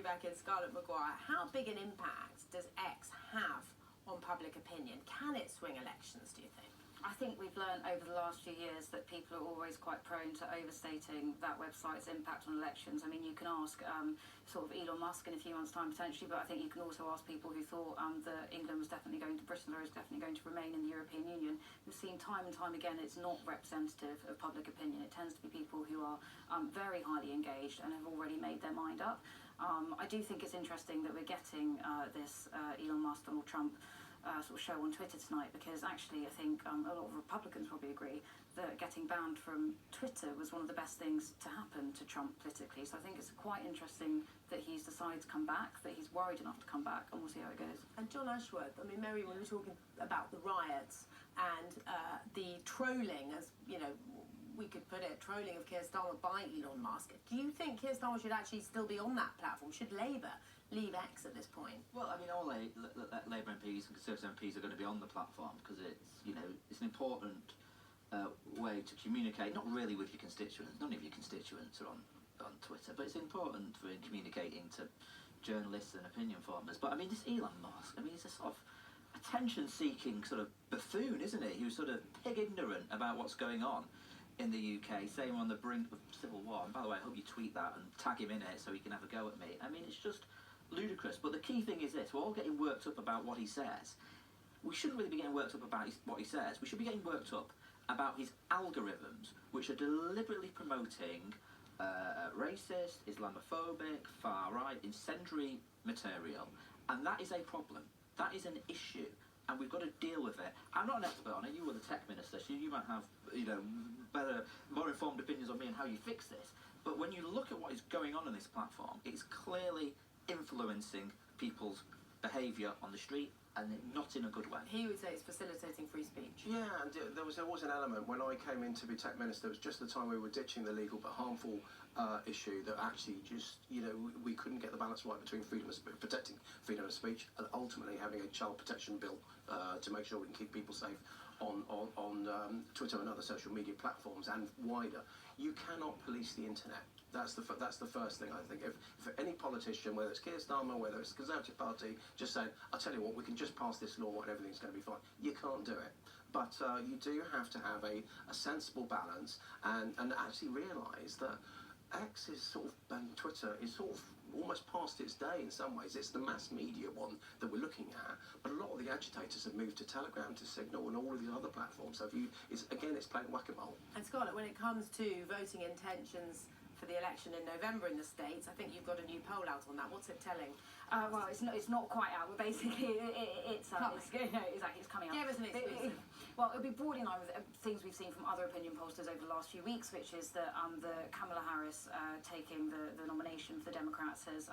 you back in, Scarlett Maguire. How big an impact does X have on public opinion? Can it swing elections, do you think? I think we've learned over the last few years that people are always quite prone to overstating that website's impact on elections. I mean, you can ask sort of Elon Musk in a few months' time potentially, but I think you can also ask people who thought that England was definitely going to, Britain or is definitely going to remain in the European Union. We've seen time and time again it's not representative of public opinion. It tends to be people who are very highly engaged and have already made their mind up. I do think it's interesting that we're getting this Elon Musk, Donald Trump sort of show on Twitter tonight, because actually I think a lot of Republicans probably agree that getting banned from Twitter was one of the best things to happen to Trump politically. So I think it's quite interesting that he's decided to come back, that he's worried enough to come back, and we'll see how it goes. And John Ashworth, I mean, Mary, when we were talking about the riots and the trolling, as you know, we could put it, trolling of Keir Starmer by Elon Musk, do you think Keir Starmer should actually still be on that platform? Should Labour leave X at this point? Well, I mean, all Labour MPs and Conservative MPs are going to be on the platform because it's, you know, it's an important way to communicate, not really with your constituents. None of your constituents are on Twitter, but it's important for communicating to journalists and opinion formers. But I mean, this Elon Musk, I mean, he's a sort of attention-seeking sort of buffoon, isn't he? Who's sort of pig ignorant about what's going on in the UK, saying we're on the brink of civil war. And by the way, I hope you tweet that and tag him in it so he can have a go at me. I mean, it's just ludicrous. But the key thing is this: we're all getting worked up about what he says. We shouldn't really be getting worked up about what he says. We should be getting worked up about his algorithms, which are deliberately promoting racist, Islamophobic, far-right, incendiary material. And that is a problem. That is an issue. And we've got to deal with it. I'm not an expert on it. You were the tech minister, so you might have, you know, better, more informed opinions on me and how you fix this. But when you look at what is going on this platform, it's clearly influencing people's behaviour on the street, and not in a good way. He would say it's facilitating free speech. Yeah, and there was an element when I came in to be tech minister. It was just the time we were ditching the legal but harmful issue that actually just, you know, we couldn't get the balance right between protecting freedom of speech and ultimately having a child protection bill to make sure we can keep people safe on Twitter and other social media platforms and wider. You cannot police the internet. That's the first thing, I think. If any politician, whether it's Keir Starmer, whether it's the Conservative Party, just saying, I'll tell you what, we can just pass this law and everything's going to be fine. You can't do it. But you do have to have a sensible balance and actually realise that X is sort of, and Twitter is sort of almost past its day in some ways. It's the mass media one that we're looking at, but a lot of the agitators have moved to Telegram, to Signal, and all of these other platforms. So it's playing whack-a-mole. And Scarlett, when it comes to voting intentions for the election in November in the States, I think you've got a new poll out on that. What's it telling? Well, it's not quite out, but basically it's coming out. Give us an exclusive. Well, it'll be broadly in line with things we've seen from other opinion pollsters over the last few weeks, which is that the Kamala Harris taking the nomination for the Democrats has